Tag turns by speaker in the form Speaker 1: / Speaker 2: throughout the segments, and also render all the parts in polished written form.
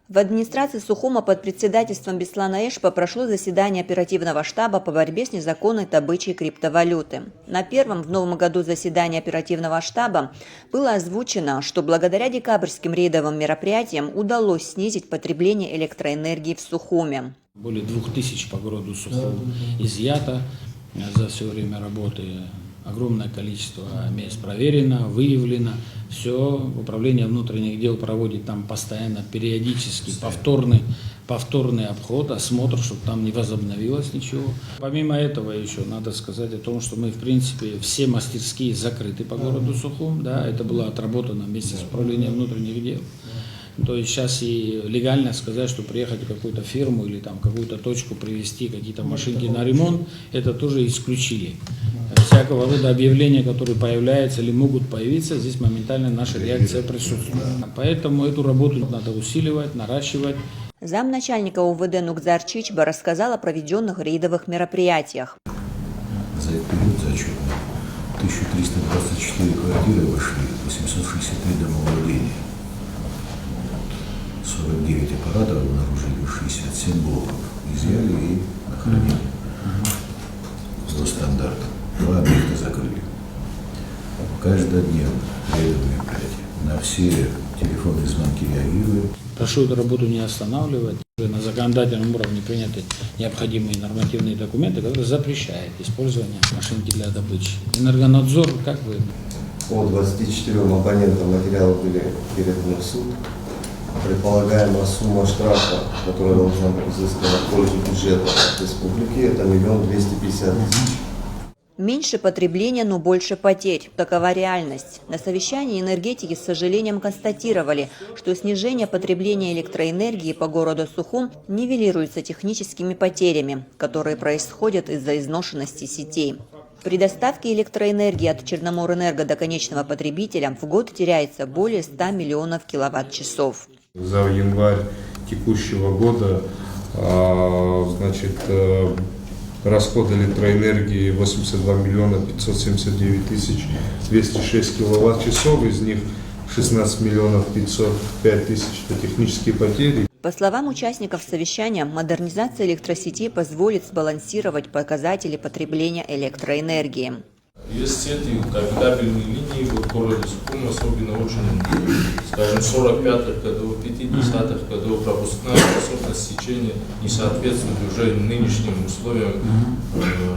Speaker 1: В администрации Сухума под председательством Беслана Эшпа прошло заседание оперативного штаба по борьбе с незаконной добычей криптовалюты. На первом в новом году заседании оперативного штаба было озвучено, что благодаря декабрьским рейдовым мероприятиям удалось снизить потребление электроэнергии в Сухуме.
Speaker 2: Более 2000 по городу Сухум изъято за все время работы. Огромное количество мест проверено, выявлено. Все управление внутренних дел проводит там постоянно, периодически повторный обход, осмотр, чтобы там не возобновилось ничего. Помимо этого еще надо сказать о том, что мы в принципе все мастерские закрыты по городу Сухум. Да, это было отработано вместе с управлением внутренних дел. То есть сейчас и легально сказать, что приехать в какую-то фирму или там какую-то точку привезти какие-то машинки на ремонт, это тоже исключили. Всякого рода объявления, которые появляются или могут появиться, здесь моментально наша реакция присутствует. Поэтому эту работу надо усиливать, наращивать.
Speaker 1: Замначальника УВД Нукзар Чичба рассказал о проведенных рейдовых мероприятиях.
Speaker 3: За этот период зачетно 1324 квартиры вошли, 863 домовладения. 49 аппаратов обнаружили, 67 блоков изъяли и на хранение. До стандарта. 2 объекта закрыли. Каждодневно рейдовые мероприятия. На все телефонные звонки реагируем.
Speaker 2: Прошу эту работу не останавливать. На законодательном уровне приняты необходимые нормативные документы, которые запрещают использование машинки для добычи. Энергонадзор, как вы?
Speaker 4: По 24 абонентам материалы были переданы в суд. Предполагаемая сумма штрафа, которая должна быть изыскана в пользу бюджета республики, это 1 250 000.
Speaker 1: Меньше потребления, но больше потерь. Такова реальность. На совещании энергетики с сожалением констатировали, что снижение потребления электроэнергии по городу Сухум нивелируется техническими потерями, которые происходят из-за изношенности сетей. При доставке электроэнергии от Черноморэнерго до конечного потребителя в год теряется более 100 миллионов киловатт-часов.
Speaker 5: За январь текущего года, расход электроэнергии 82 миллиона 579 тысяч 206 киловатт-часов, из них 16 миллионов 505 тысяч это технические потери.
Speaker 1: По словам участников совещания, модернизация электросетей позволит сбалансировать показатели потребления электроэнергии.
Speaker 6: Есть сети, кабельные линии в городе Сухум, особенно очень, скажем, 45-х годов, 50-х годов пропускная способность сечения не соответствует уже нынешним условиям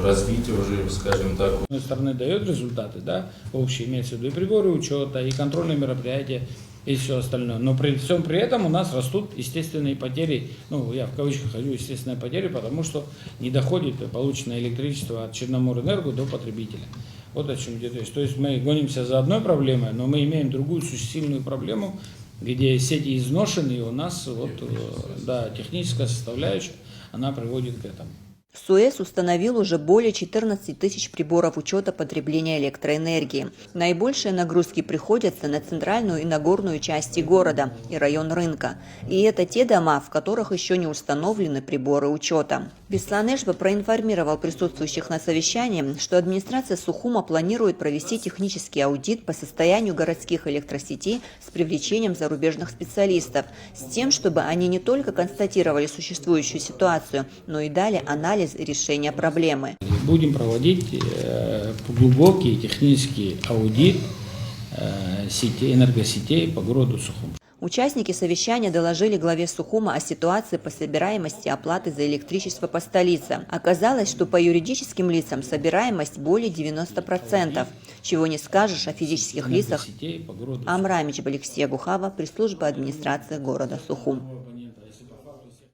Speaker 6: развития уже, скажем так.
Speaker 2: С одной стороны дает результаты, да, общие имеются в виду и приборы учета, и контрольные мероприятия, и все остальное. Но при всем при этом у нас растут естественные потери, я в кавычках говорю естественные потери, потому что не доходит полученное электричество от Черноморэнерго до потребителя. Вот о чем идет. То есть мы гонимся за одной проблемой, но мы имеем другую сильную проблему, где сети изношены, и у нас техническая составляющая, она приводит к этому.
Speaker 1: СУЭС установил уже более 14 тысяч приборов учета потребления электроэнергии. Наибольшие нагрузки приходятся на центральную и нагорную части города и район рынка. И это те дома, в которых еще не установлены приборы учета. Беслан Эшпа проинформировал присутствующих на совещании, что администрация Сухума планирует провести технический аудит по состоянию городских электросетей с привлечением зарубежных специалистов, с тем, чтобы они не только констатировали существующую ситуацию, но и дали анализ решения проблемы.
Speaker 2: Будем проводить глубокий технический аудит энергосетей по городу Сухум.
Speaker 1: Участники совещания доложили главе Сухума о ситуации по собираемости оплаты за электричество по столице. Оказалось, что по юридическим лицам собираемость более 90%. Чего не скажешь о физических лицах. Амрамич Алексея Гухава, пресс-служба администрации города Сухум.